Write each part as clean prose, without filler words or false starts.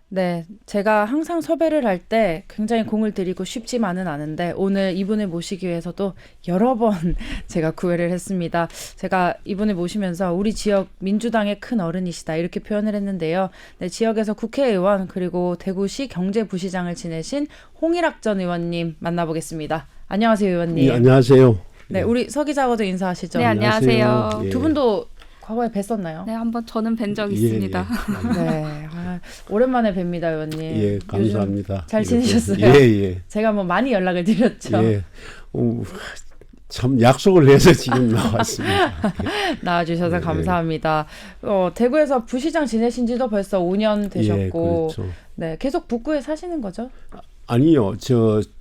네, 제가 항상 섭외를 할 때 굉장히 공을 들이고 쉽지만은 않은데 오늘 이분을 모시기 위해서도 여러 번 제가 구애를 했습니다. 제가 이분을 모시면서 우리 지역 민주당의 큰 어른이시다 이렇게 표현을 했는데요. 네, 지역에서 국회의원 그리고 대구시 경제부시장을 지내신 홍일학 전 의원님 만나보겠습니다. 안녕하세요, 의원님. 예, 안녕하세요. 네, 예. 우리 서 기자하고도 인사하시죠. 네, 안녕하세요. 예. 두 분도 과거에 뵀었나요? 네, 한번 저는 뵌 적 예, 있습니다. 네, 오랜만에 뵙니다, 의원님. 예, 감사합니다. 요즘 잘 지내셨어요? 예, 예. 제가 뭐 많이 연락을 드렸죠. 예. 참 약속을 해서 지금 나왔습니다. 나와주셔서 예. 감사합니다. 대구에서 부시장 지내신 지도 벌써 5년 되셨고, 예, 그렇죠. 네, 계속 북구에 사시는 거죠? 아니요,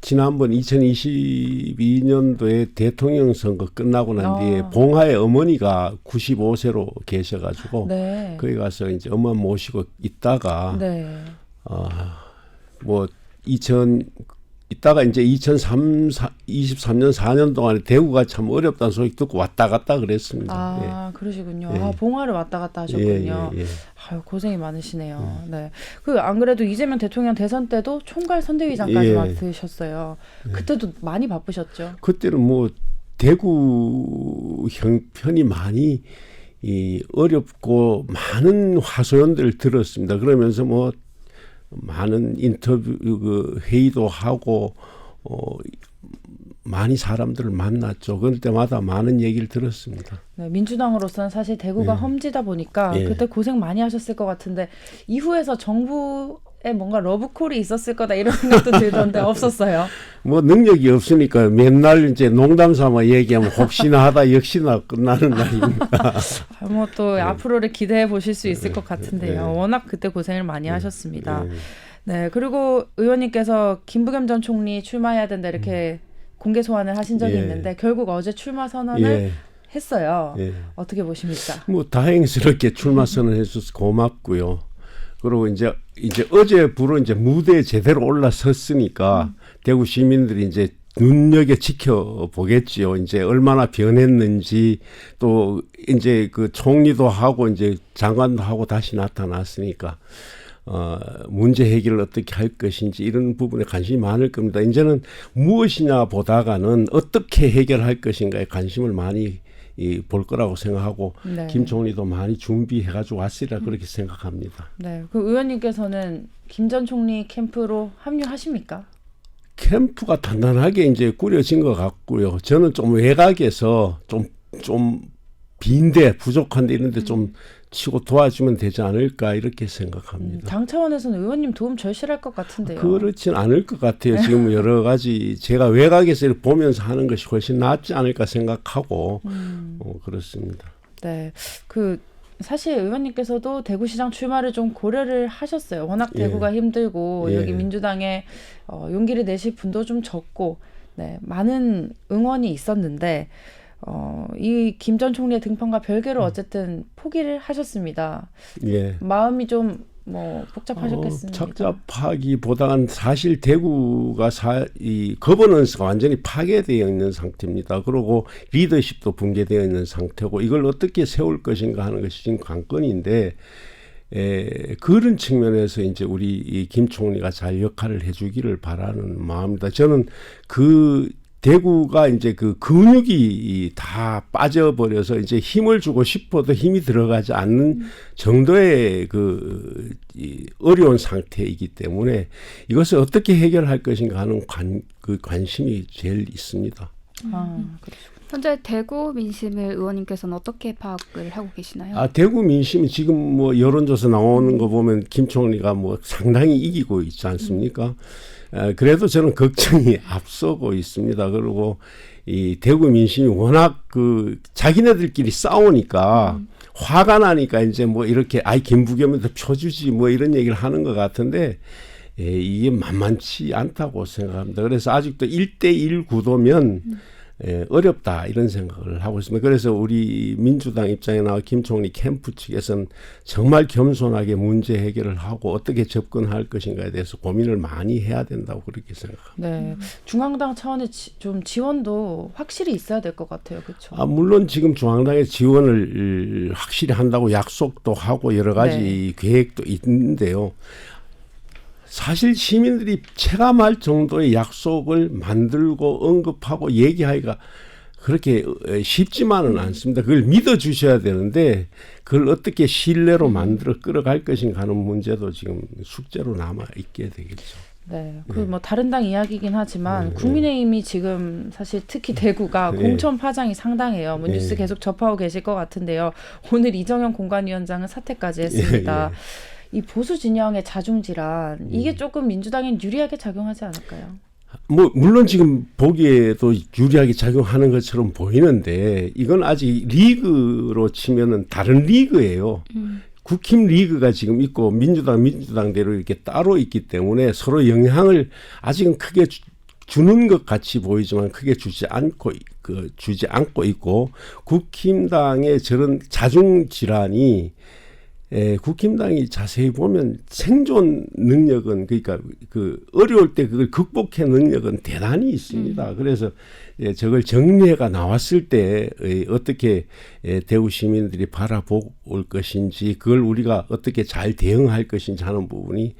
지난번 2022년도에 대통령 선거 끝나고 난 뒤에 봉하의 어머니가 95세로 계셔가지고 네. 거기 가서 이제 엄마 모시고 있다가 네. 뭐 이따가 이제 23년 4년 동안에 대구가 참 어렵다는 소리 듣고 왔다 갔다 그랬습니다. 그러시군요. 예. 봉화를 왔다 갔다 하셨군요. 예. 아유, 고생이 많으시네요. 네. 안 그래도 이재명 대통령 대선 때도 총괄 선대위장까지 예. 맡으셨어요. 그때도 많이 바쁘셨죠? 그때는 뭐 대구 형편이 많이 어렵고 많은 화소연들을 들었습니다. 그러면서 뭐 많은 인터뷰 회의도 하고 많이 사람들을 만났죠. 그럴 때마다 많은 얘기를 들었습니다. 네, 민주당으로서는 사실 대구가 예. 험지다 보니까 예. 그때 고생 많이 하셨을 것 같은데 이후에서 정부에 뭔가 러브콜이 있었을 거다 이런 생각도 들던데 없었어요. 뭐 능력이 없으니까 맨날 이제 농담 삼아 얘기하면 혹시나 하다 역시나 끝나는 날이니까. 뭐 또 앞으로를 기대해 보실 수 있을 것 같은데요. 예. 워낙 그때 고생을 많이 하셨습니다. 예. 네, 그리고 의원님께서 김부겸 전 총리 출마해야 된다 이렇게 공개 소환을 하신 적이 예. 있는데 결국 어제 출마 선언을 예. 했어요. 예. 어떻게 보십니까? 뭐 다행스럽게 출마 선언해 주셔서 고맙고요. 그리고 이제 어제부로 이제 무대에 제대로 올라섰으니까 대구 시민들이 이제 눈여겨 지켜보겠지요. 이제 얼마나 변했는지 또 이제 그 총리도 하고 이제 장관도 하고 다시 나타났으니까 문제 해결을 어떻게 할 것인지 이런 부분에 관심이 많을 겁니다. 이제는 무엇이냐 보다가는 어떻게 해결할 것인가에 관심을 많이 볼 거라고 생각하고 네. 김 총리도 많이 준비해가지고 왔으리라 그렇게 생각합니다. 네, 그 의원님께서는 김 전 총리 캠프로 합류하십니까? 캠프가 단단하게 이제 꾸려진 것 같고요. 저는 좀 외곽에서 좀 빈데 부족한데 이런데 좀 치고 도와주면 되지 않을까 이렇게 생각합니다. 당 차원에서는 의원님 도움 절실할 것 같은데요. 그렇진 않을 것 같아요. 지금 여러 가지 제가 외곽에서 이렇게 보면서 하는 것이 훨씬 낫지 않을까 생각하고 그렇습니다. 네, 사실 의원님께서도 대구시장 출마를 좀 고려를 하셨어요. 워낙 대구가 힘들고 예. 여기 민주당에 용기를 내실 분도 좀 적고 네, 많은 응원이 있었는데 이 김 전 총리의 등판과 별개로 어쨌든 포기를 하셨습니다. 예. 마음이 좀 복잡하셨겠습니다. 착잡하기보다는 사실 대구가 이 거버넌스가 완전히 파괴되어 있는 상태입니다. 그리고 리더십도 붕괴되어 있는 상태고 이걸 어떻게 세울 것인가 하는 것이 지금 관건인데 그런 측면에서 이제 우리 이 김 총리가 잘 역할을 해주기를 바라는 마음입니다. 저는 대구가 이제 그 근육이 다 빠져버려서 이제 힘을 주고 싶어도 힘이 들어가지 않는 정도의 이 어려운 상태이기 때문에 이것을 어떻게 해결할 것인가 하는 관심이 제일 있습니다. 현재 대구 민심을 의원님께서는 어떻게 파악을 하고 계시나요? 대구 민심이 지금 뭐 여론조사 나오는 거 보면 김 총리가 뭐 상당히 이기고 있지 않습니까? 그래도 저는 걱정이 앞서고 있습니다. 그리고 이 대구 민심이 워낙 자기네들끼리 싸우니까 화가 나니까 이제 뭐 이렇게 김부겸한테 표주지 뭐 이런 얘기를 하는 것 같은데 이게 만만치 않다고 생각합니다. 그래서 아직도 1대1 구도면 어렵다 이런 생각을 하고 있습니다. 그래서 우리 민주당 입장에 나와 김 총리 캠프 측에서는 정말 겸손하게 문제 해결을 하고 어떻게 접근할 것인가에 대해서 고민을 많이 해야 된다고 그렇게 생각합니다. 네, 중앙당 차원의 좀 지원도 확실히 있어야 될 것 같아요. 그렇죠? 물론 지금 중앙당의 지원을 확실히 한다고 약속도 하고 여러 가지 계획도 있는데요. 사실 시민들이 체감할 정도의 약속을 만들고 언급하고 얘기하기가 그렇게 쉽지만은 않습니다. 그걸 믿어주셔야 되는데 그걸 어떻게 신뢰로 만들어 끌어갈 것인가 하는 문제도 지금 숙제로 남아있게 되겠죠. 네, 그 뭐 다른 당 이야기긴 하지만 국민의힘이 지금 사실 특히 대구가 공천 파장이 상당해요. 뭐 뉴스 계속 접하고 계실 것 같은데요. 오늘 이정현 공관위원장은 사퇴까지 했습니다. 이 보수 진영의 자중질환 이게 조금 민주당에 유리하게 작용하지 않을까요? 뭐 물론 지금 보기에도 유리하게 작용하는 것처럼 보이는데 이건 아직 리그로 치면은 다른 리그예요. 국힘 리그가 지금 있고 민주당대로 이렇게 따로 있기 때문에 서로 영향을 아직은 크게 주는 것 같이 보이지만 크게 주지 않고 있고 국힘당의 저런 자중 질환이 국힘당이 자세히 보면 생존 능력은 그러니까 그 어려울 때 그걸 극복해 능력은 대단히 있습니다. 그래서 저걸 정리해가 나왔을 때 어떻게 대구 시민들이 바라볼 것인지 그걸 우리가 어떻게 잘 대응할 것인지 하는 부분이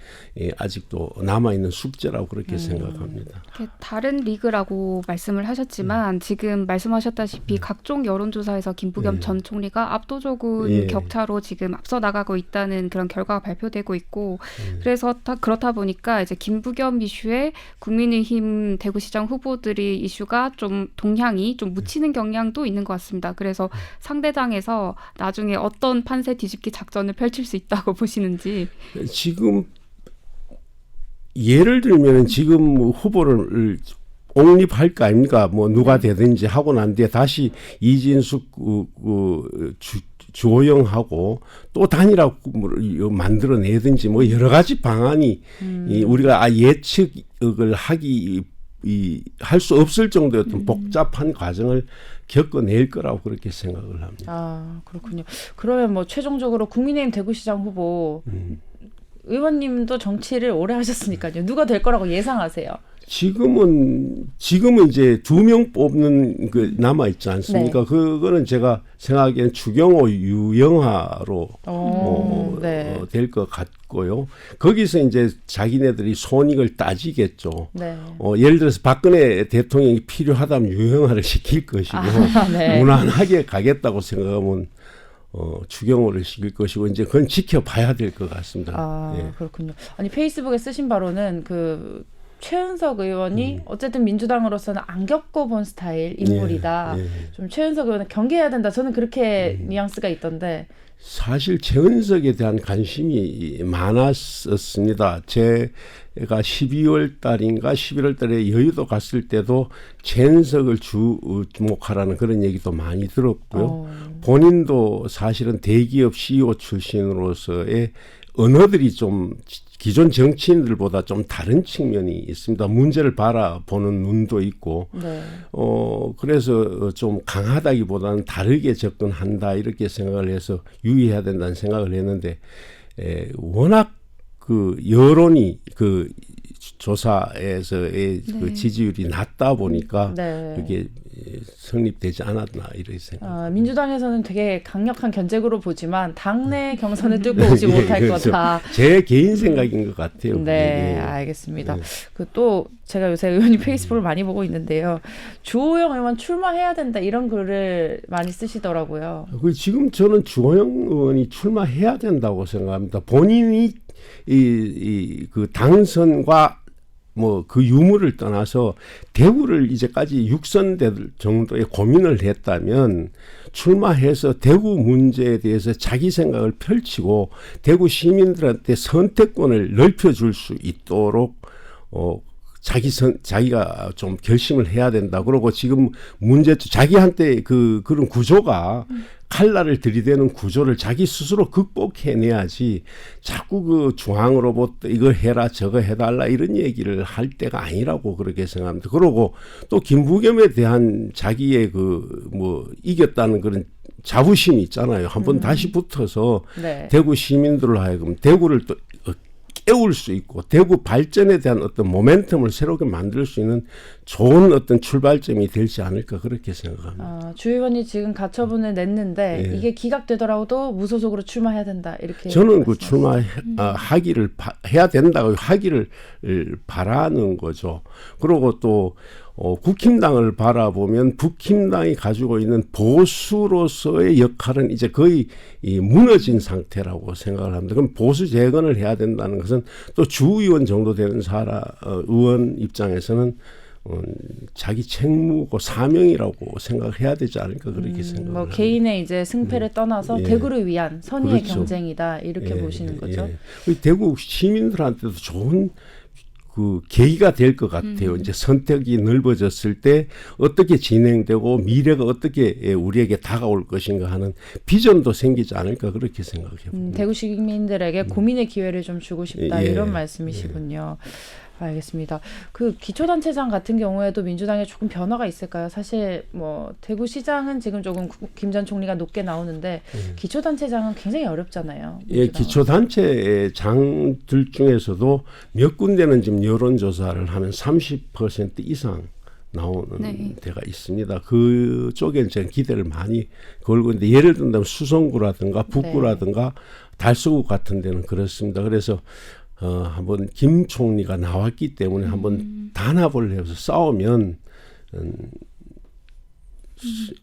아직도 남아있는 숙제라고 그렇게 생각합니다. 다른 리그라고 말씀을 하셨지만 지금 말씀하셨다시피 각종 여론조사에서 김부겸 전 총리가 압도적인 격차로 지금 앞서 나가고 있다는 그런 결과가 발표되고 있고 그래서 그렇다 보니까 이제 김부겸 이슈에 국민의힘 대구시장 후보들이 이슈가 좀 동향이 좀 묻히는 경향도 있는 것 같습니다. 그래서 상대당에서 나중에 어떤 판세 뒤집기 작전을 펼칠 수 있다고 보시는지. 지금 예를 들면 지금 후보를 옹립할 거 아닙니까? 뭐 누가 되든지 하고 난 뒤에 다시 이진숙 주호영하고 또 단일화 만들어내든지 뭐 여러 가지 방안이 우리가 예측을 할 수 없을 정도의 어떤 복잡한 과정을 겪어낼 거라고 그렇게 생각을 합니다. 아, 그렇군요. 그러면 뭐 최종적으로 국민의힘 대구시장 후보 의원님도 정치를 오래 하셨으니까요. 누가 될 거라고 예상하세요? 지금은 이제 2명 뽑는 그 남아 있지 않습니까? 네. 그거는 제가 생각하기에는 추경호, 유영하로 될 것 같고요. 거기서 이제 자기네들이 손익을 따지겠죠. 네. 예를 들어서 박근혜 대통령이 필요하다면 유영하를 시킬 것이고 네. 무난하게 가겠다고 생각하면 추경호를 시킬 것이고 이제 그건 지켜봐야 될 것 같습니다. 아, 그렇군요. 아니 페이스북에 쓰신 바로는 그 최은석 의원이 어쨌든 민주당으로서는 안 겪어본 스타일 인물이다. 좀 최은석 의원은 경계해야 된다. 저는 그렇게 뉘앙스가 있던데. 사실 최은석에 대한 관심이 많았었습니다. 제가 12월 달인가 11월 달에 여의도 갔을 때도 최은석을 주목하라는 그런 얘기도 많이 들었고요. 본인도 사실은 대기업 CEO 출신으로서의 언어들이 좀 기존 정치인들보다 좀 다른 측면이 있습니다. 문제를 바라보는 눈도 있고, 네. 그래서 좀 강하다기보다는 다르게 접근한다 이렇게 생각을 해서 유의해야 된다는 생각을 했는데, 워낙 그 여론이 그 조사에서의 그 지지율이 낮다 보니까 그게 성립되지 않았나 이렇게 생각합니다. 민주당에서는 되게 강력한 견제구로 보지만 당내 경선을 뚫고 오지 못할 그렇죠. 거다. 제 개인 생각인 것 같아요. 네, 알겠습니다. 그 또 제가 요새 의원님 페이스북을 많이 보고 있는데요. 주호영 의원 출마해야 된다 이런 글을 많이 쓰시더라고요. 지금 저는 주호영 의원이 출마해야 된다고 생각합니다. 본인이 그 당선과 뭐 그 유무를 떠나서 대구를 이제까지 6선대 정도의 고민을 했다면 출마해서 대구 문제에 대해서 자기 생각을 펼치고 대구 시민들한테 선택권을 넓혀줄 수 있도록 자기가 좀 결심을 해야 된다. 그러고 지금 자기한테 그런 구조가 칼날을 들이대는 구조를 자기 스스로 극복해내야지 자꾸 그 중앙으로부터 이거 해라 저거 해달라 이런 얘기를 할 때가 아니라고 그렇게 생각합니다. 그러고 또 김부겸에 대한 자기의 이겼다는 그런 자부심이 있잖아요. 한번 다시 붙어서 대구 시민들을 하여금 대구를 또 깨울 수 있고 대구 발전에 대한 어떤 모멘텀을 새롭게 만들 수 있는 좋은 어떤 출발점이 되지 않을까 그렇게 생각합니다. 주 의원이 지금 가처분을 냈는데 예. 이게 기각되더라도 무소속으로 출마해야 된다 이렇게 저는 그 말씀하셨어요. 하기를 해야 된다고 하기를 바라는 거죠. 그리고 또 국힘당을 바라보면 국힘당이 가지고 있는 보수로서의 역할은 이제 거의 무너진 상태라고 생각을 합니다. 그럼 보수 재건을 해야 된다는 것은 또 주의원 정도 되는 의원 입장에서는 자기 책무고 사명이라고 생각해야 되지 않을까 그렇게 생각을 뭐 합니다. 개인의 이제 승패를 떠나서 예. 대구를 위한 선의의 그렇죠. 경쟁이다 이렇게 보시는 거죠. 대구 시민들한테도 좋은 그 계기가 될 것 같아요. 이제 선택이 넓어졌을 때 어떻게 진행되고 미래가 어떻게 우리에게 다가올 것인가 하는 비전도 생기지 않을까 그렇게 생각해 봅니다. 대구 시민들에게 고민의 기회를 좀 주고 싶다 예. 이런 말씀이시군요. 알겠습니다. 그 기초단체장 같은 경우에도 민주당에 조금 변화가 있을까요? 사실 뭐 대구시장은 지금 조금 김 전 총리가 높게 나오는데 기초단체장은 굉장히 어렵잖아요. 예, 민주당은. 기초단체장들 중에서도 몇 군데는 지금 여론조사를 하면 30% 이상 나오는 네. 데가 있습니다. 그쪽에 제가 기대를 많이 걸고 있는데 예를 들면 수성구라든가 북구라든가 달서구 같은 데는 그렇습니다. 그래서 한번 김 총리가 나왔기 때문에 한번 단합을 해서 싸우면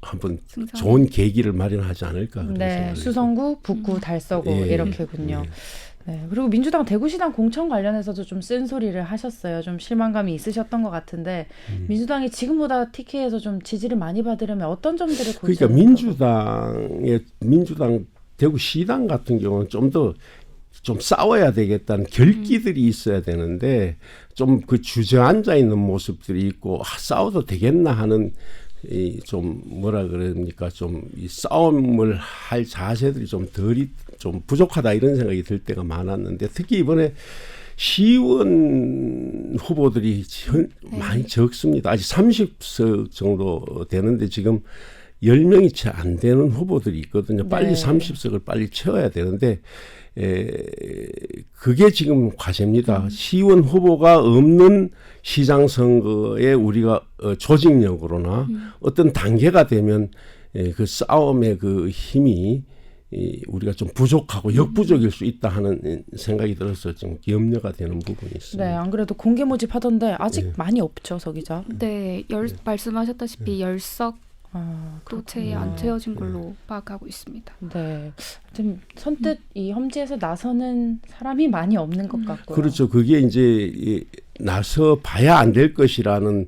한번 좋은 계기를 마련하지 않을까 그런 네, 생각을 수성구, 북구, 달서구 예, 이렇게군요. 네, 그리고 민주당 대구시장 공천 관련해서도 좀 쓴소리를 하셨어요. 좀 실망감이 있으셨던 것 같은데 민주당이 지금보다 TK에서 좀 지지를 많이 받으려면 어떤 점들을 고쳐야 그러니까 민주당 대구시당 같은 경우는 좀 더 좀 싸워야 되겠다는 결기들이 있어야 되는데 좀 그 주저앉아 있는 모습들이 있고 싸워도 되겠나 하는 좀 뭐라 그럽니까 좀 이 싸움을 할 자세들이 좀 부족하다 이런 생각이 들 때가 많았는데 특히 이번에 시의원 후보들이 많이 적습니다. 아직 30석 정도 되는데 지금 10명이 채 안 되는 후보들이 있거든요. 빨리 네. 30석을 빨리 채워야 되는데 그게 지금 과제입니다. 시의원 후보가 없는 시장 선거에 우리가 조직력으로나 어떤 단계가 되면 그 싸움의 그 힘이 우리가 좀 부족하고 역부족일 수 있다 하는 생각이 들어서 좀 염려가 되는 부분이 있습니다. 네, 안 그래도 공개 모집하던데 아직 많이 없죠, 서 기자. 네, 말씀하셨다시피 10석 또 채 안 채워진 걸로 파악하고 있습니다. 네, 하여튼 선뜻 이 험지에서 나서는 사람이 많이 없는 것 같고요. 그렇죠. 그게 이제 나서 봐야 안 될 것이라는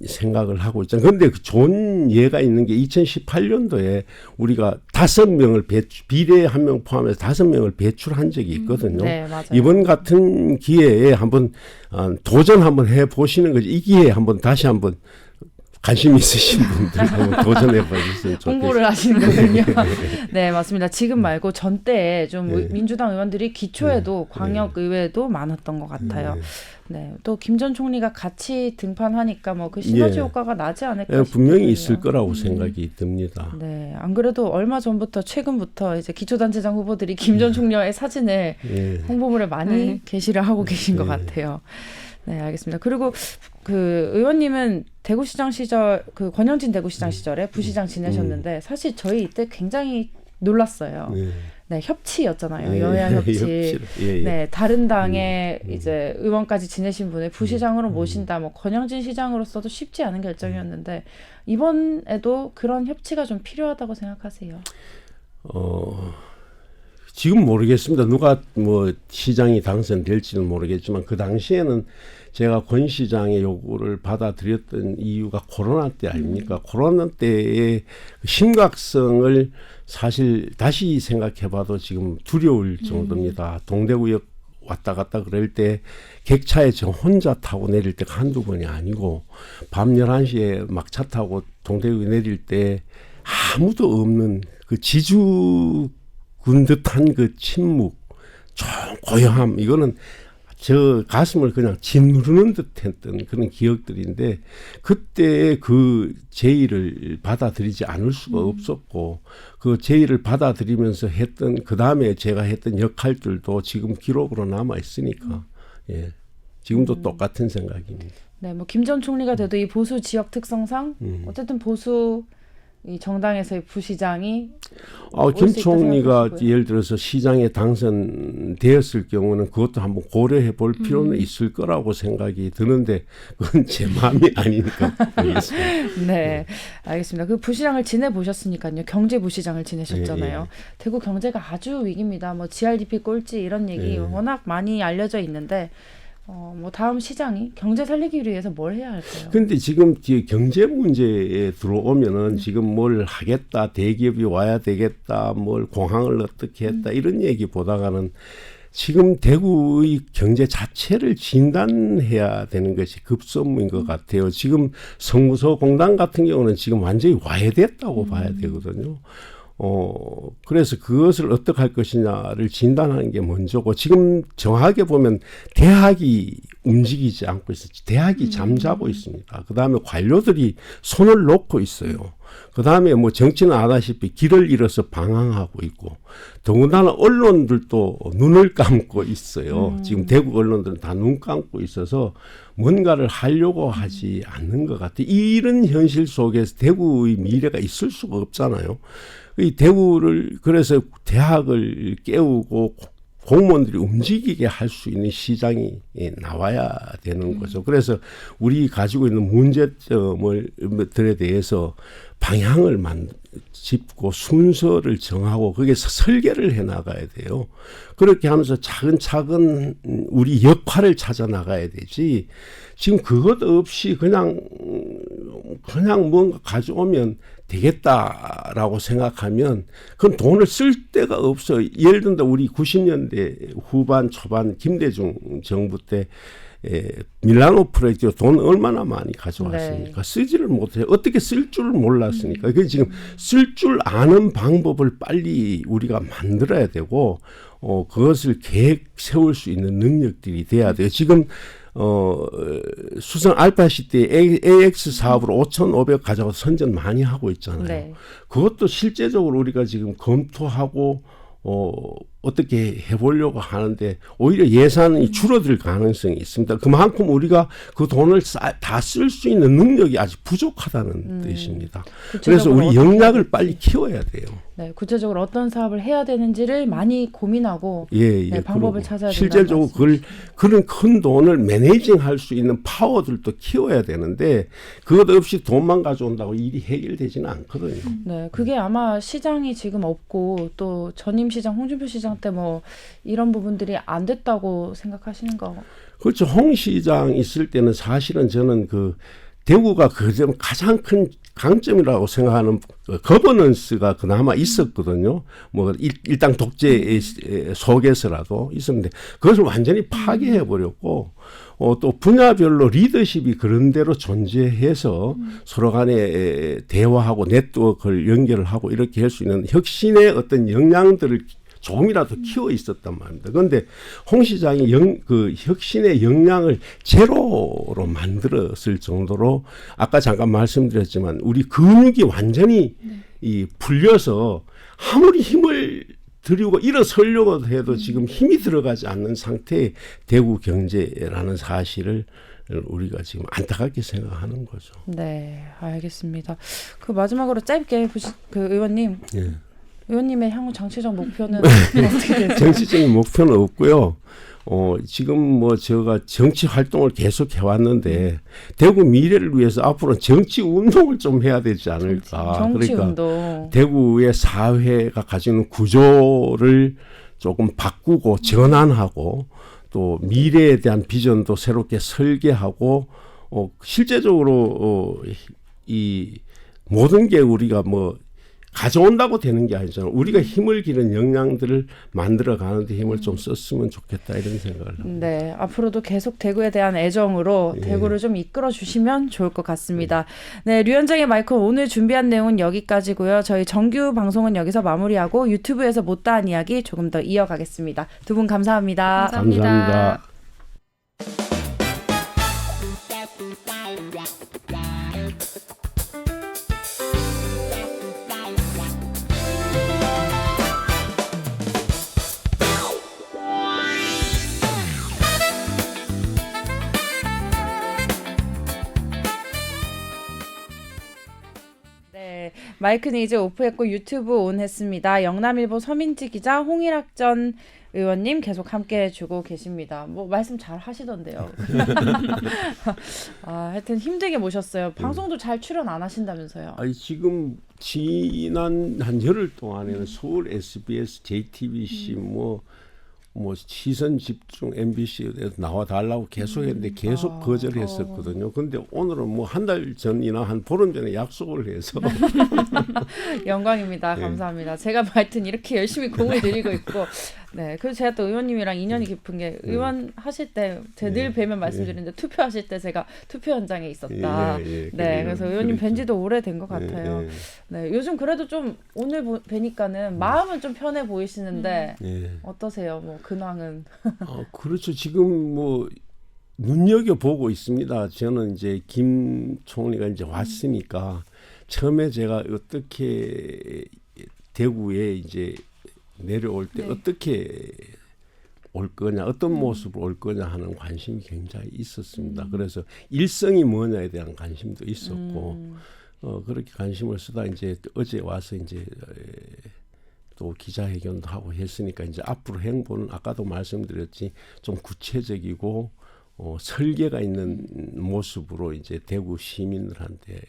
생각을 하고 있잖아요. 그런데 그 좋은 예가 있는 게 2018년도에 우리가 5명을 비례 1명 포함해서 5명을 배출한 적이 있거든요. 네, 맞아요. 이번 같은 기회에 한번 도전 한번 해 보시는 거죠. 이 기회에 한번 다시 한번 관심 있으신 분들 한번 도전해 보셨으면 좋겠습니다. 홍보를 하시는 거군요. 네, 맞습니다. 지금 말고 전 때에 좀 네. 민주당 의원들이 기초에도 광역 의회도 많았던 것 같아요. 네, 또 김 전 총리가 같이 등판하니까 뭐 그 시너지 예. 효과가 나지 않을까 분명히 싶거든요. 있을 거라고 생각이 듭니다. 네, 안 그래도 얼마 전부터 최근부터 이제 기초단체장 후보들이 김 전 총리와의 사진을 예. 홍보물에 많이 네. 게시를 하고 계신 것 같아요. 네, 알겠습니다. 그리고 그 의원님은 대구시장 시절, 그 권영진 대구시장 시절에 부시장 지내셨는데 사실 저희 이때 굉장히 놀랐어요. 네. 네, 협치였잖아요. 예. 여야 협치. 협치를, 예, 예. 네, 다른 당의 이제 의원까지 지내신 분을 부시장으로 모신다. 뭐 권영진 시장으로서도 쉽지 않은 결정이었는데 이번에도 그런 협치가 좀 필요하다고 생각하세요? 지금 모르겠습니다. 누가 뭐 시장이 당선될지는 모르겠지만 그 당시에는 제가 권 시장의 요구를 받아들였던 이유가 코로나 때 아닙니까? 코로나 때의 심각성을 사실 다시 생각해봐도 지금 두려울 정도입니다. 동대구역 왔다 갔다 그럴 때 객차에 저 혼자 타고 내릴 때가 한두 번이 아니고 밤 11시에 막 차 타고 동대구에 내릴 때 아무도 없는 그 지주군 듯한 그 침묵, 좀 고요함, 이거는 저 가슴을 그냥 짓누르는 듯했던 그런 기억들인데 그때 그 제의를 받아들이지 않을 수가 없었고 그 제의를 받아들이면서 했던 그 다음에 제가 했던 역할들도 지금 기록으로 남아 있으니까 예, 지금도 똑같은 생각입니다. 네, 뭐 김 전 총리가 돼도 이 보수 지역 특성상 어쨌든 보수 이 정당에서의 부시장이 김 총리가 예를 들어서 시장에 당선되었을 경우는 그것도 한번 고려해 볼 필요는 있을 거라고 생각이 드는데 그건 제 마음이 아니니까 모르겠습니다. 네, 알겠습니다. 그 부시장을 지내보셨으니까요. 경제 부시장을 지내셨잖아요. 예. 대구 경제가 아주 위기입니다. 뭐 GRDP 꼴찌 이런 얘기 워낙 많이 알려져 있는데 뭐 다음 시장이 경제 살리기 위해서 뭘 해야 할까요? 근데 지금 경제 문제에 들어오면은 지금 뭘 하겠다, 대기업이 와야 되겠다, 뭘 공항을 어떻게 했다 이런 얘기보다가는 지금 대구의 경제 자체를 진단해야 되는 것이 급선무인 것 같아요. 지금 성무소 공단 같은 경우는 지금 완전히 와해됐다고 봐야 되거든요. 그래서 그것을 어떻게 할 것이냐를 진단하는 게 먼저고 지금 정확하게 보면 대학이 움직이지 않고 있어요. 대학이 잠자고 있습니다. 그다음에 관료들이 손을 놓고 있어요. 그다음에 뭐 정치는 아다시피 길을 잃어서 방황하고 있고 더군다나 언론들도 눈을 감고 있어요. 지금 대구 언론들은 다 눈 감고 있어서 뭔가를 하려고 하지 않는 것 같아요. 이런 현실 속에서 대구의 미래가 있을 수가 없잖아요. 이 대구를 그래서 대학을 깨우고 공무원들이 움직이게 할 수 있는 시장이 나와야 되는 거죠. 그래서 우리 가지고 있는 문제점들에 대해서 방향을 짚고 순서를 정하고 거기에서 설계를 해 나가야 돼요. 그렇게 하면서 차근차근 우리 역할을 찾아 나가야 되지. 지금 그것 없이 그냥 뭔가 가져오면 되겠다라고 생각하면 그건 돈을 쓸 데가 없어요. 예를 든다 우리 90년대 후반 초반 김대중 정부 때 밀라노 프로젝트 돈 얼마나 많이 가져왔습니까? 네. 쓰지를 못해요. 어떻게 쓸 줄 몰랐으니까. 그게 지금 쓸 줄 아는 방법을 빨리 우리가 만들어야 되고 그것을 계획 세울 수 있는 능력들이 돼야 돼요. 지금 수성 알파 시대 AX 사업으로 5,500 가져가서 선전 많이 하고 있잖아요. 네. 그것도 실제적으로 우리가 지금 검토하고 어떻게 해보려고 하는데 오히려 예산이 줄어들 가능성이 있습니다. 그만큼 우리가 그 돈을 다 쓸 수 있는 능력이 아직 부족하다는 뜻입니다. 그래서 우리 역량을 빨리 키워야 돼요. 네, 구체적으로 어떤 사업을 해야 되는지를 많이 고민하고 네, 방법을 찾아야 된다는 실질적으로 그런 큰 돈을 매니징할 수 있는 파워들도 키워야 되는데 그것 없이 돈만 가져온다고 일이 해결되지는 않거든요. 네, 그게 아마 시장이 지금 없고 또 전임 시장 홍준표 시장 때 뭐 이런 부분들이 안 됐다고 생각하시는 거? 그렇죠. 홍 시장 있을 때는 사실은 저는 그 대구가 그점 가장 큰 강점이라고 생각하는 거버넌스가 그나마 있었거든요. 뭐 일당 독재 속에서라도 있었는데 그것을 완전히 파괴해 버렸고 또 분야별로 리더십이 그런 대로 존재해서 서로 간에 대화하고 네트워크를 연결을 하고 이렇게 할 수 있는 혁신의 어떤 역량들을 조금이라도 키워 있었단 말입니다. 그런데 홍 시장이 그 혁신의 역량을 제로로 만들었을 정도로 아까 잠깐 말씀드렸지만 우리 근육이 완전히 풀려서 아무리 힘을 들이고 일어서려고 해도 지금 힘이 들어가지 않는 상태의 대구 경제라는 사실을 우리가 지금 안타깝게 생각하는 거죠. 네, 알겠습니다. 그 마지막으로 짧게 그 의원님. 예. 의원님의 향후 정치적 목표는 어떻게 되세요? 정치적인 목표는 없고요. 지금 뭐 제가 정치 활동을 계속 해왔는데 대구 미래를 위해서 앞으로 정치 운동을 좀 해야 되지 않을까. 정치 그러니까 운동. 대구의 사회가 가지는 구조를 조금 바꾸고 전환하고 또 미래에 대한 비전도 새롭게 설계하고 실제적으로 이 모든 게 우리가 뭐 가져온다고 되는 게 아니잖아요. 우리가 힘을 기른 역량들을 만들어 가는데 힘을 좀 썼으면 좋겠다 이런 생각을 합니다. 네, 앞으로도 계속 대구에 대한 애정으로 대구를 좀 이끌어 주시면 좋을 것 같습니다. 네, 류현정의 마이크 오늘 준비한 내용은 여기까지고요. 저희 정규 방송은 여기서 마무리하고 유튜브에서 못다한 이야기 조금 더 이어가겠습니다. 두 분 감사합니다. 감사합니다. 감사합니다. 마이크는 이제 오프했고 유튜브 온 했습니다. 영남일보 서민지 기자, 홍일학 전 의원님 계속 함께 해주고 계십니다. 뭐 말씀 잘 하시던데요. 하여튼 힘들게 모셨어요. 방송도 잘 출연 안 하신다면서요. 아니 지금 지난 한 열흘 동안에는 서울 SBS, JTBC 뭐 시선 집중 MBC에 나와 달라고 계속 했는데 계속 거절했었거든요. 근데 오늘은 뭐 한 달 전이나 한 보름 전에 약속을 해서 영광입니다. 감사합니다. 제가 하여튼 이렇게 열심히 공을 들이고 있고, 네. 그리고 제가 또 의원님이랑 인연이 깊은 게 의원 하실 때 제가 늘 뵈면 말씀드리는데 투표하실 때 제가 투표 현장에 있었다. 네. 그래서 의원님 뵌 지도 오래된 것 같아요. 네. 요즘 그래도 좀 오늘 뵈니까는 마음은 좀 편해 보이시는데 어떠세요? 뭐 근황은? 그렇죠. 지금 뭐 눈여겨 보고 있습니다. 저는 이제 김 총리가 이제 왔으니까 처음에 제가 어떻게 대구에 이제 내려올 때 어떻게 올 거냐, 어떤 모습으로 올 거냐 하는 관심이 굉장히 있었습니다. 그래서 일성이 뭐냐에 대한 관심도 있었고 그렇게 관심을 쓰다 이제 어제 와서 이제 또 기자회견도 하고 했으니까 이제 앞으로 행보는 아까도 말씀드렸지 좀 구체적이고 설계가 있는 모습으로 이제 대구 시민들한테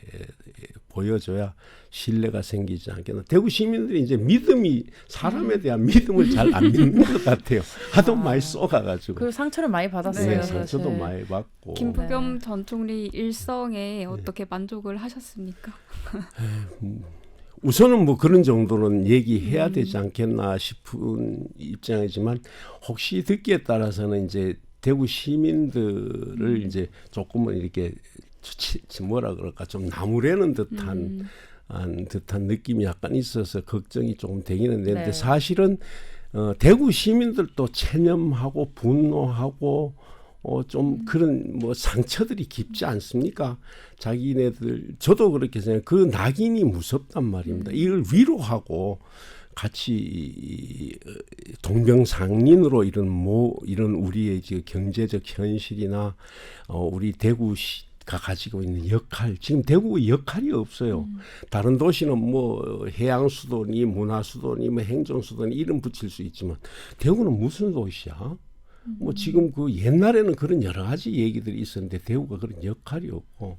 보여줘야 신뢰가 생기지 않겠나. 대구 시민들이 이제 사람에 대한 믿음을 잘 안 믿는 것 같아요. 하도 많이 쏘가가지고. 그 상처를 많이 받았어요. 네, 상처도 많이 받고. 김부겸 전 총리 일성에 어떻게 만족을 하셨습니까? 우선은 뭐 그런 정도는 얘기해야 되지 않겠나 싶은 입장이지만 혹시 듣기에 따라서는 이제 대구 시민들을 이제 조금은 이렇게 뭐라 그럴까 좀 나무래는 듯한 느낌이 약간 있어서 걱정이 조금 되기는 되는데 사실은 대구 시민들도 체념하고 분노하고 좀 그런 뭐 상처들이 깊지 않습니까? 자기네들 저도 그렇게 생각해요. 그 낙인이 무섭단 말입니다. 이걸 위로하고 같이 동병상련으로 이런 우리의 지금 경제적 현실이나 우리 대구가 가지고 있는 역할, 지금 대구의 역할이 없어요. 다른 도시는 뭐 해양 수도니 문화 수도니 뭐 행정 수도니 이름 붙일 수 있지만 대구는 무슨 도시야? 뭐 지금 그 옛날에는 그런 여러 가지 얘기들이 있었는데 대구가 그런 역할이 없고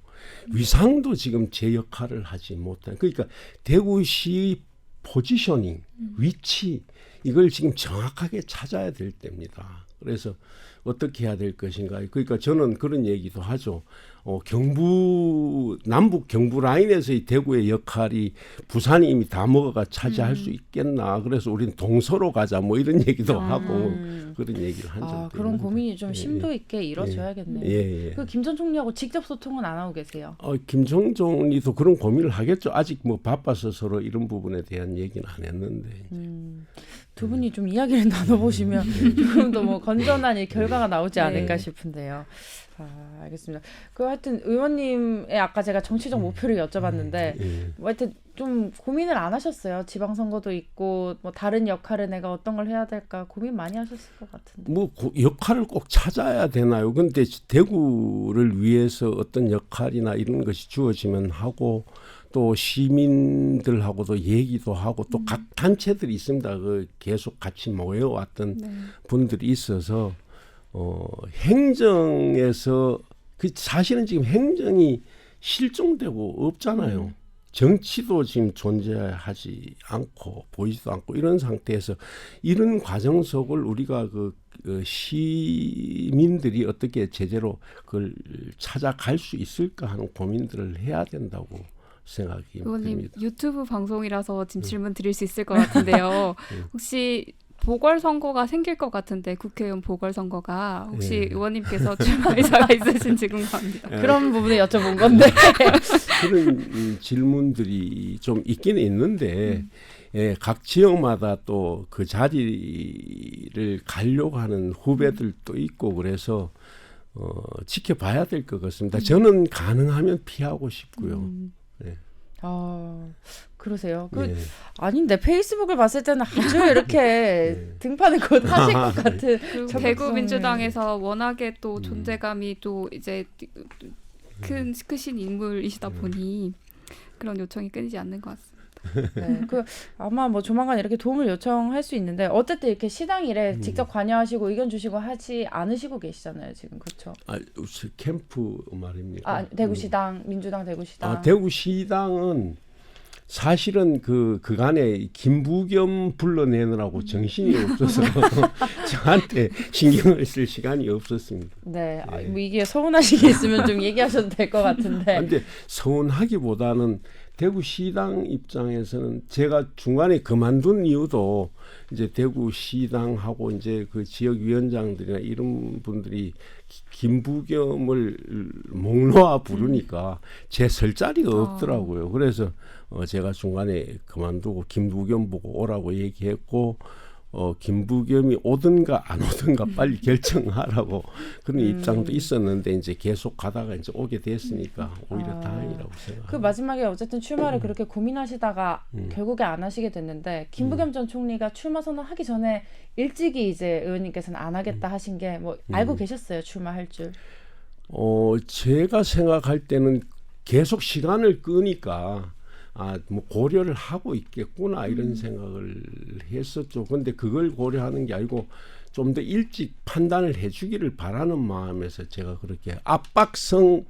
위상도 지금 제 역할을 하지 못한. 그러니까 대구시 포지셔닝, 위치 이걸 지금 정확하게 찾아야 될 때입니다. 그래서 어떻게 해야 될 것인가. 그러니까 저는 그런 얘기도 하죠. 남북 경부 라인에서의 대구의 역할이 부산이 이미 다 먹어가 차지할 수 있겠나. 그래서 우리는 동서로 가자 뭐 이런 얘기도 하고 그런 얘기를 한 적도 그런 있는데. 고민이 좀 심도 있게 이루어져야겠네요. 그 김 전 총리하고 직접 소통은 안 하고 계세요? 김 전 총리도 그런 고민을 하겠죠. 아직 뭐 바빠서 서로 이런 부분에 대한 얘기는 안 했는데. 두 분이 좀 이야기를 나눠보시면 조금 더 뭐 건전한 결과가 나오지 않을까 싶은데요. 알겠습니다. 그 하여튼 의원님의 아까 제가 정치적 목표를 여쭤봤는데 뭐 하여튼 좀 고민을 안 하셨어요? 지방선거도 있고 뭐 다른 역할을 내가 어떤 걸 해야 될까 고민 많이 하셨을 것 같은데. 뭐 역할을 꼭 찾아야 되나요? 근데 대구를 위해서 어떤 역할이나 이런 것이 주어지면 하고 또 시민들하고도 얘기도 하고 또 각 단체들이 있습니다. 그 계속 같이 모여왔던 분들이 있어서 행정에서 사실은 지금 행정이 실종되고 없잖아요. 정치도 지금 존재하지 않고 보이지도 않고 이런 상태에서 이런 과정 속을 우리가 그 시민들이 어떻게 제대로 그걸 찾아갈 수 있을까 하는 고민들을 해야 된다고 생각이 의원님 듭니다. 유튜브 방송이라서 지금 질문 드릴 수 있을 것 같은데요. 혹시 보궐선거가 생길 것 같은데 국회의원 보궐선거가 혹시 의원님께서 출마 의사가 있으신지 궁금합니다. 그런 부분에 여쭤본 건데. 그런 질문들이 좀 있긴 있는데 각 지역마다 또 그 자리를 가려고 하는 후배들도 있고 그래서 지켜봐야 될 것 같습니다. 저는 가능하면 피하고 싶고요. 그러세요? 아닌데 페이스북을 봤을 때는 아주 이렇게 등판을 곧 하실 것 같은. 대구 민주당에서 워낙에 또 존재감이 또 이제 크신 인물이시다 보니 그런 요청이 끊이지 않는 것 같습니다. 네, 그 아마 뭐 조만간 이렇게 도움을 요청할 수 있는데 어쨌든 이렇게 시당 일에 직접 관여하시고 의견 주시고 하지 않으시고 계시잖아요, 지금. 그렇죠? 캠프 말입니까? 아, 대구시당, 민주당 대구시당. 대구시당은 사실은 그간에 김부겸 불러내느라고 정신이 없어서 저한테 신경을 쓸 시간이 없었습니다. 네, 뭐 이게 서운하신 게 있으면 좀 얘기하셔도 될 것 같은데. 근데 서운하기보다는 대구시당 입장에서는 제가 중간에 그만둔 이유도 이제 대구시당하고 이제 그 지역위원장들이나 이런 분들이 김부겸을 목 놓아 부르니까 제 설 자리가 없더라고요. 그래서 제가 중간에 그만두고 김부겸 보고 오라고 얘기했고 김부겸이 오든가 안 오든가 빨리 결정하라고 그런 입장도 있었는데 이제 계속 가다가 이제 오게 됐으니까 오히려 다행이라고 생각합니다. 그 마지막에 어쨌든 출마를 그렇게 고민하시다가 결국에 안 하시게 됐는데 김부겸 전 총리가 출마 선언하기 전에 일찍이 이제 의원님께서는 안 하겠다 하신 게 뭐 알고 계셨어요, 출마할 줄? 제가 생각할 때는 계속 시간을 끄니까 뭐 고려를 하고 있겠구나 이런 생각을 했었죠. 근데 그걸 고려하는 게 아니고 좀 더 일찍 판단을 해주기를 바라는 마음에서 제가 그렇게 압박성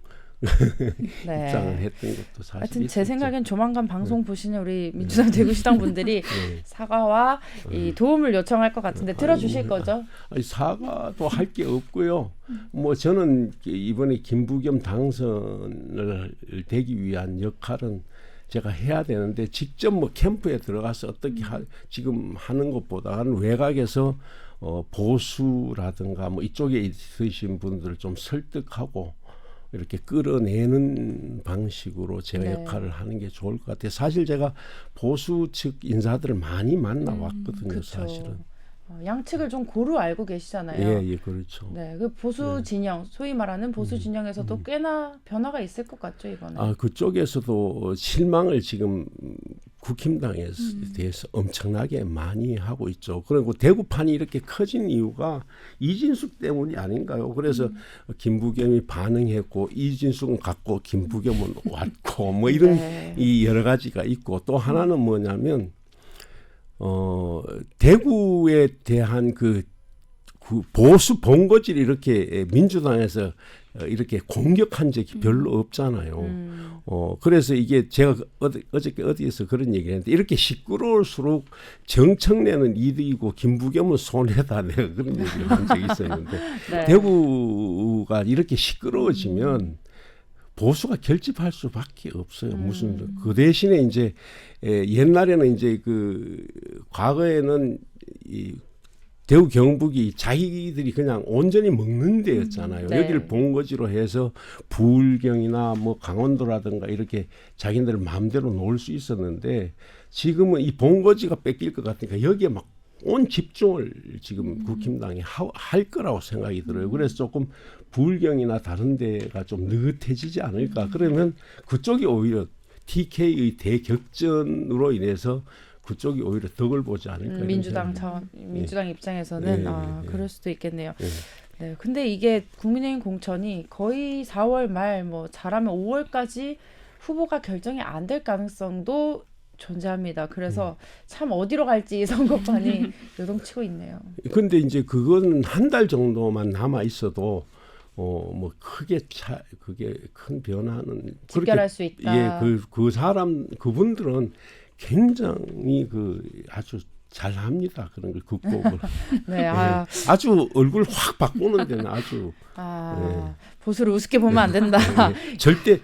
네. 입장을 했던 것도 사실 하여튼 제 있었죠. 생각엔 조만간 방송 보시는 우리 민주당 대구시당 분들이 사과와 이 도움을 요청할 것 같은데 들어주실 거죠? 사과도 할 게 없고요. 뭐 저는 이번에 김부겸 당선을 되기 위한 역할은 제가 해야 되는데 직접 뭐 캠프에 들어가서 어떻게 지금 하는 것보다는 외곽에서 보수라든가 뭐 이쪽에 있으신 분들을 좀 설득하고 이렇게 끌어내는 방식으로 제가 네. 역할을 하는 게 좋을 것 같아요. 사실 제가 보수 측 인사들을 많이 만나왔거든요. 그쵸. 사실은. 양측을 좀 고루 알고 계시잖아요. 예, 그렇죠. 네, 그 보수 진영, 소위 말하는 보수 진영에서도 꽤나 변화가 있을 것 같죠, 이번에. 그쪽에서도 실망을 지금 국힘당에 대해서 엄청나게 많이 하고 있죠. 그리고 대구판이 이렇게 커진 이유가 이진숙 때문이 아닌가요? 그래서 김부겸이 반응했고 이진숙은 갔고 김부겸은 왔고 뭐 이런 네. 이 여러 가지가 있고 또 하나는 뭐냐면 대구에 대한 그 보수 본거지를 이렇게 민주당에서 이렇게 공격한 적이 별로 없잖아요. 그래서 이게 제가 어저께 어디에서 그런 얘기를 했는데 이렇게 시끄러울수록 정청래는 이득이고 김부겸은 손해다 내가 그런 얘기를 한 적이 있었는데 네. 대구가 이렇게 시끄러워지면 보수가 결집할 수밖에 없어요. 무슨 그 대신에 이제 옛날에는 이제 그 과거에는 이 대구 경북이 자기들이 그냥 온전히 먹는 데였잖아요. 네. 여기를 본거지로 해서 부울경이나 뭐 강원도라든가 이렇게 자기들 마음대로 놀 수 있었는데 지금은 이 본거지가 뺏길 것 같으니까 여기에 막 온 집중을 지금 국힘당이 할 거라고 생각이 들어요. 그래서 조금 부울경이나 다른 데가 좀 느긋해지지 않을까. 그러면 그쪽이 오히려 TK의 대격전으로 인해서 그쪽이 오히려 덕을 보지 않을까. 민주당 입장에서는 그럴 수도 있겠네요. 네, 근데 이게 국민의힘 공천이 거의 4월 말 뭐 잘하면 5월까지 후보가 결정이 안 될 가능성도 존재합니다. 그래서 참 어디로 갈지 이 선거판이 요동치고 있네요. 근데 이제 그건 한 달 정도만 남아 있어도 뭐 크게 그게 큰 변화는 직결할 수 있다. 예, 그분들은 굉장히 아주 잘합니다. 그런 걸 극복을. 네, 예, 아주 얼굴 확 바꾸는 데는 아주 보수를 우습게 보면 안 된다. 절대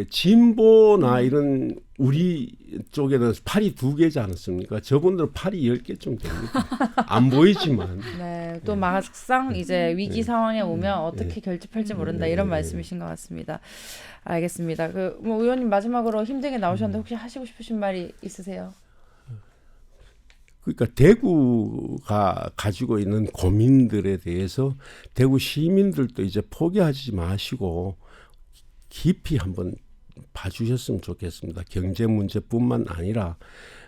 진보나 이런 우리 쪽에는 팔이 2개지 않습니까? 저분들은 팔이 10개쯤 됩니다. 안 보이지만. 네, 또 막상 이제 위기 상황에 오면 어떻게 결집할지 모른다 이런 말씀이신 것 같습니다. 알겠습니다. 뭐 의원님 마지막으로 힘들게 나오셨는데 혹시 하시고 싶으신 말이 있으세요? 그러니까 대구가 가지고 있는 고민들에 대해서 대구 시민들도 이제 포기하지 마시고 깊이 한번 봐주셨으면 좋겠습니다. 경제 문제뿐만 아니라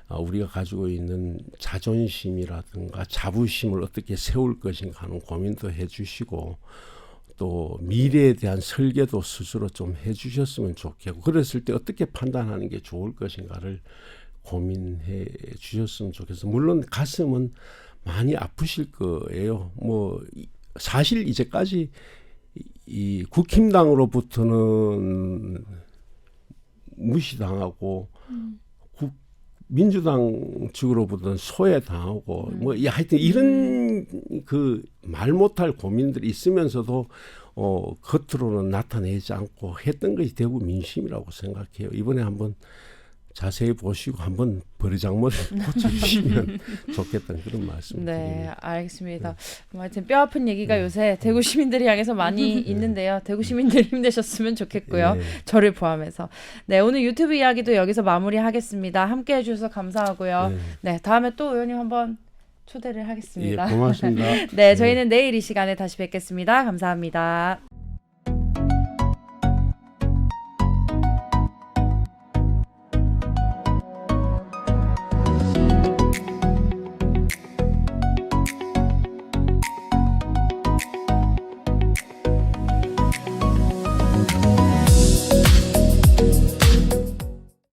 우리가 가지고 있는 자존심이라든가 자부심을 어떻게 세울 것인가 하는 고민도 해주시고 또 미래에 대한 설계도 스스로 좀 해주셨으면 좋겠고 그랬을 때 어떻게 판단하는 게 좋을 것인가를 고민해 주셨으면 좋겠어요. 물론 가슴은 많이 아프실 거예요. 사실 이제까지 이 국힘당으로부터는 무시당하고 민주당 측으로부터는 소외당하고 하여튼 이런 그 말 못할 고민들이 있으면서도 겉으로는 나타내지 않고 했던 것이 대구 민심이라고 생각해요. 이번에 한번 자세히 보시고 한번 버리장머리를 고쳐주시면 좋겠다는 그런 말씀 네, 드립니다. 알겠습니다. 하여튼 뼈 아픈 얘기가 요새 대구 시민들을 향해서 많이 있는데요. 대구 시민들 힘내셨으면 좋겠고요. 예. 저를 포함해서. 네, 오늘 유튜브 이야기도 여기서 마무리하겠습니다. 함께 해주셔서 감사하고요. 네, 다음에 또 의원님 한번 초대를 하겠습니다. 예, 고맙습니다. 네, 저희는 내일 이 시간에 다시 뵙겠습니다. 감사합니다.